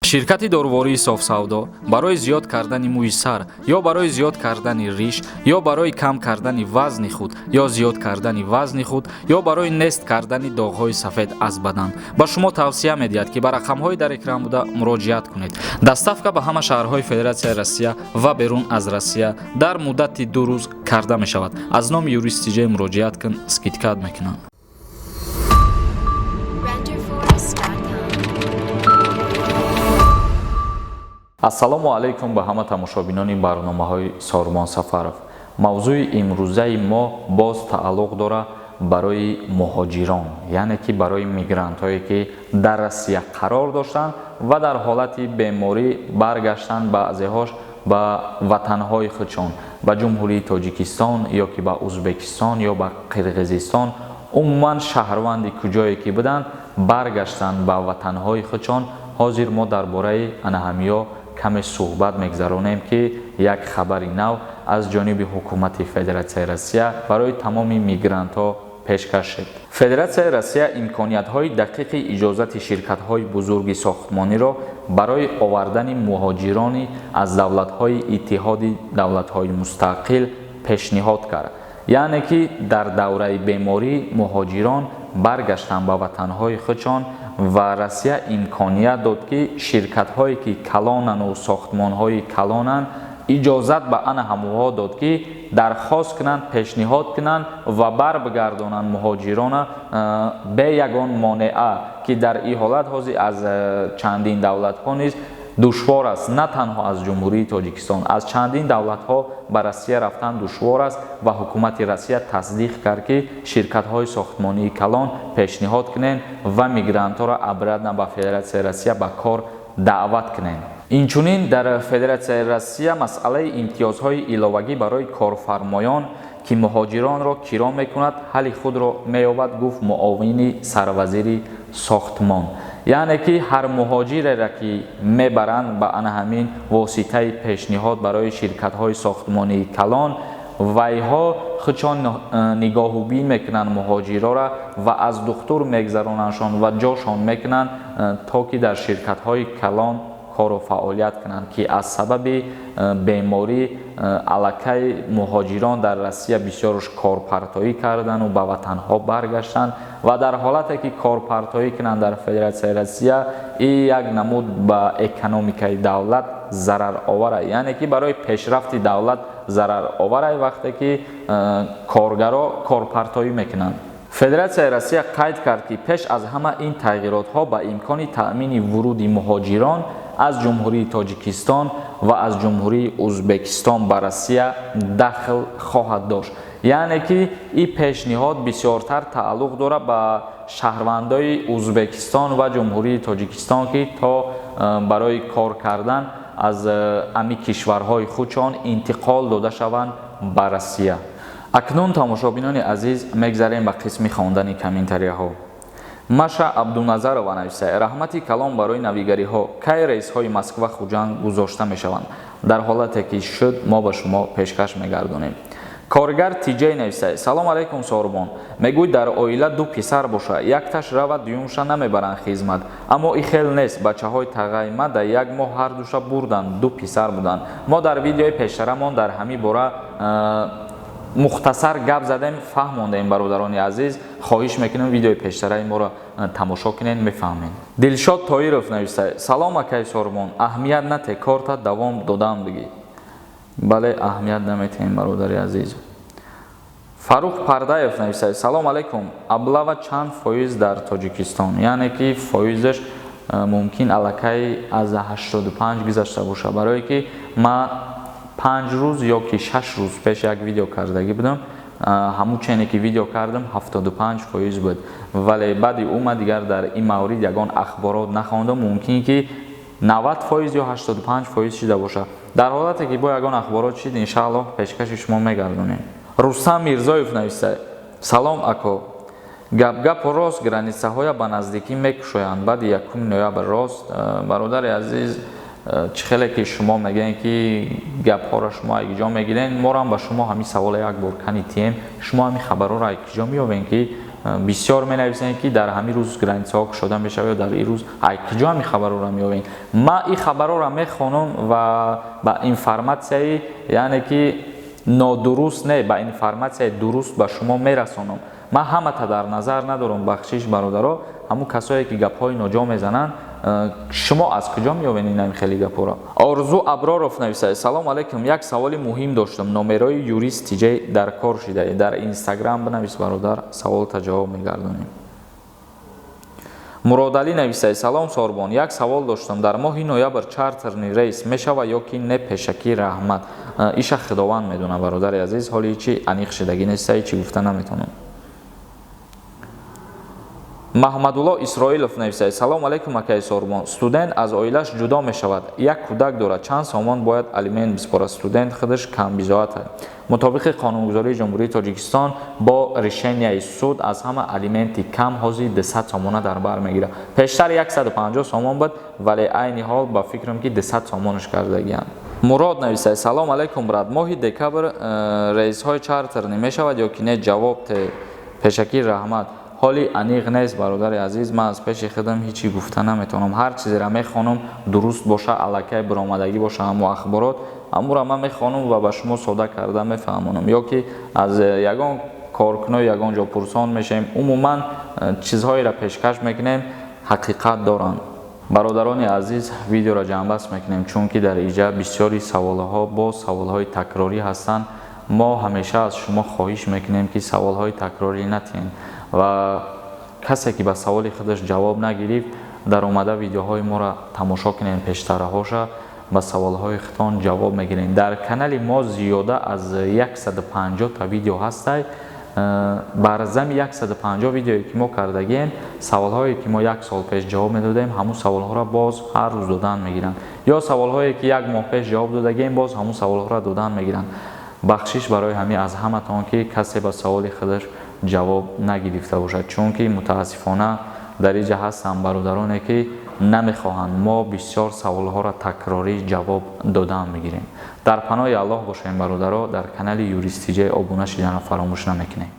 ширкати дорувории софсавдо барои зиёд кардани мӯи сар ё барои зиёд кардани риш ё барои кам кардани вазни худ ё зиёд кардани вазни худ ё барои нест кардани доғҳои сафед аз бадан ба шумо тавсия медиҳад ки ба рақамҳои дар экран буда муроҷиат кунед. Доставка ба ҳама шаҳрҳои Федератсияи Россия ва берун аз Россия дар муддати 2 рӯз карда мешавад. Аз номи юристи ҷей муроҷиат кун, скидкат мекунанд. ассалому алайкум ба ҳама тамошобинони барномаҳои Сормон Сафаров. мавзӯи имрӯзаи мо боз тааллуқ дора барои муҳоҷирон, яъне ки барои мигрантҳое ки дар Россия қарор доштанд ва дар ҳолати беморӣ баргаштанд баъзеҳош ба ватанҳои худшон, ба ҷумҳурии Тоҷикистон ё ки ба Узбекистон ё ба Қирғизистон, умуман шаҳрванди куҷое ки буданд баргаштанд ба ватанҳои худшон. ҳозир мо дар бораи ана ҳамиё каме суҳбат мегзаронем ки як хабари нав аз ҷониби ҳукумати Федератсияи Россия барои тамоми мигрантҳо пешкаш шуд. Федератсияи Россия имкониятҳои дақиқи иҷозати ширкатҳои бузурги сохтмониро барои овардани муҳоҷирони аз давлатҳои иттиҳоди давлатҳои мустақил пешниҳод кард. яъне ки дар давраи беморӣ муҳоҷирон баргаштанд ба ватанҳои худшон ва Россия имконият дод ки ширкатҳое ки калонану сохтмонҳои калонанд иҷозат ба ана ҳамуҳо дод ки дархост кунанд, пешниҳод кунанд ва барбигардонанд муҳоҷирона бе ягон монеа, ки дар ин ҳолат ҳозир аз чандин давлатҳо низ душвор аст, на танҳо аз ҷумҳурии Тоҷикистон, аз чандин давлатҳо ба Россия рафтан душвор аст ва ҳукумати Россия тасдиқ кард ки ширкатҳои сохтмонии калон пешниҳод кунанд ва мигрантҳоро обратно ба Федератсияи Россия ба кор даъват кунанд. инчунин дар Федератсияи Россия масъалаи имтиёзҳои иловагӣ барои корфармоён ки муҳоҷиронро киро мекунад ҳалли худро меёбад, гуфт муовини сарвазири сохтмон. яъне ки ҳар муҳоҷиреро ки мебаранд ба ана ҳамин воситаи пешниҳод барои ширкатҳои сохтмонии калон, вайҳо худшон нигоҳубин мекунанд муҳоҷироро ва аз духтур мегзаронандшон ва ҷошон мекунанд то ки дар ширкатҳои калон кору фаъолият кунанд, ки аз сабаби беморӣ аллакай муҳоҷирон дар Россия бисёрш корпартоӣ кардану ба ватанҳо баргаштанд ва дар ҳолате ки корпартоӣ кунанд дар Федератсияи Россия ин як намуд ба экономикаи давлат зараровар аст, яъне ки барои пешрафти давлат зараровар аст вақте ки коргаро корпартоӣ мекунанд. Федератсияи Россия қайд кард ки пеш аз ҳама ин тағйиротҳо ба имкони таъмини вуруди муҳоҷирон аз ҷумҳурии Тоҷикистон ва аз ҷумҳурии Узбекистон ба Россия дахл хоҳад дошт. яъне ки ин пешниҳод бисёртар тааллуқ дорад ба шаҳрвандои Узбекистон ва ҷумҳурии Тоҷикистон ки то барои кор кардан аз ами кишварҳои худшон интиқол дода шаванд ба Россия. акнун тамошобинони азиз мегзарем ба қисми хондани комментарияҳо. Маша Абдуназарова нависад: раҳмати калон барои навигариҳо, кай рейсҳои Москва Хуҷанд гузошта мешаванд? Дар ҳолате ки шуд мо ба шумо пешкаш мегардонем. Коргар Тиҷей нависад: салом алайкум Сормон, мегӯй дар оила 2 писар боша, якташ равад, дуюмша намебаранд хизмат, аммо ин хел нест, бачаҳои тағаймада 1 моҳ ҳардуша бурданд, 2 писар буданд. мо дар видеои пештарамон дар ҳамин бора мухтасар гап задем, фаҳмондем. бародарони азиз, хоҳиш мекунем видеои пештараи моро тамошо кунед, мефаҳмед. Дилшод Тоиров нависад: салом акай Сормон, аҳамият нате, корта давом додам диги. бале, аҳамият наметем бародари азиз. Фарух Пардаев нависад: салом алайкум, аблава чанд фоиз дар Тоҷикистон? яъне ки фоизаш мумкин аллакай аз 85 гузашта боша, барое ки ма 5 рӯз ё ки 6 рӯз пеш як видео кардагӣ будам. ҳамун чене ки видео кардам 75% буд, вале баъди ума дигар дар ин маврид ягон ахборот нахондам, мумкин ки 90% ё 85% шида боша. дар ҳолате ки бо ягон ахборот шид, иншааллоҳ пешкаши шумо мегардонем. Рустам Мирзоев нависад: салом ако, гап рост, границаҳоя ба наздикӣ мекушоянд баъди 1 ноябр рост? бародари азиз, чӣ хеле ки шумо мегӯед ки гапҳоро шумо якҷо мегиред, мо ҳам ба шумо ҳамин савола як бор кани тием, шумо ҳамин хабарҳоро якҷо меёбед ки бисёр менависанд ки дар ҳамин рӯз границаҳо кушода мешавад, дар ин рӯз киҷо ҳамин хабарҳоро меёбем. ман ин хабарҳоро мехонам ва ба информатсияи яъне ки нодуруст не, ба информатсияи дуруст ба шумо мерасонам. ман ҳамата дар назар надорам бахшиш бародаро, ҳамун касое ки гапҳои ноҷо мезананд. шумо аз куҷо меёбед ин хеле гапҳоро? орзу аброров нависад: салому алайкум, як саволи муҳим доштам. номерои юрист тиҷа дар кор шуда, дар инстаграм бинавис бародар, саволта ҷавоб мегардонем. муродалӣ нависад: салом Сорбон, як савол доштам. дар моҳи ноябр чартерни рейс мешавад ё ки не? Пешакӣ раҳмат. иша худованд медонад бародари азиз, ҳоли чи аниқ шудагӣ неста, чи гуфта наметавонам. маҳмадулло исроилов нависад: салому алайкум акаи Сорбон, студент аз оилаш ҷудо мешавад, як кӯдак дорад, чанд сомон бояд алимент биспорад? Студент худаш камбизоат аст. мутобиқи қонунгузории ҷумҳурии Тоҷикистон бо решенияи суд аз ҳама алименти кам ҳозир 200 сомона дар бар мегирад. пештар 150 сомон буд, вале айни ҳол ба фикрам ки 200 сомонаш кардагиянд. мурод нависад: салому алайкум брат, моҳи декабр рейсҳои чартерни мешавад ё ки не? ҷавоб пешакӣ раҳмат. ҳоли аниқ нест бародари азиз, ман аз пеши худам ҳичи гуфта наметавонам. ҳар чизеро мехонам дуруст боша, аллакай биромадагӣ боша, ҳамун ахборот ҳамуро ман мехонам ва ба шумо сода карда мефаҳмонам, ё ки аз ягон коркунӯ ягон ҷо пурсон мешавем, умуман чизҳоеро пешкаш мекунем, ҳақиқат доранд. бародарони азиз, видеоро ҷамъбаст мекунем, чунки дар иҷа бисёри саволҳо бо саволҳои такрорӣ ҳастанд. мо ҳамеша аз шумо хоҳиш мекунем ки саволҳои такрорӣ натиҳем ва касе ки ба саволи худаш ҷавоб нагирифт, дар омада видеоҳои моро тамошо кунем, пештараҳоша ба саволҳои худтон ҷавоб мегирем. дар канали мо зиёда аз 150 та видео ҳастай. бар зами 150 видеое ки мо кардагием, саволҳое ки мо 1 сол пеш ҷавоб медодем, ҳамун саволҳоро боз ҳар рӯз додан мегиранд, ё саволҳое ки 1 моҳ пеш ҷавоб додагием, боз ҳамун саволҳоро додан мегиранд. бахшиш барои ҳамин аз ҳаматон ки касе ба саволи худаш ҷавоб нагирифта бошад, чунки мутаассифона дар иҷа ҳастанд бародароне ки намехоҳанд мо бисёр саволҳоро такрорӣ ҷавоб додан мегирем. дар паноҳи Аллоҳ бошем бародаро. дар канали юрист тиҷа обуна шуданро фаромӯш намекунем.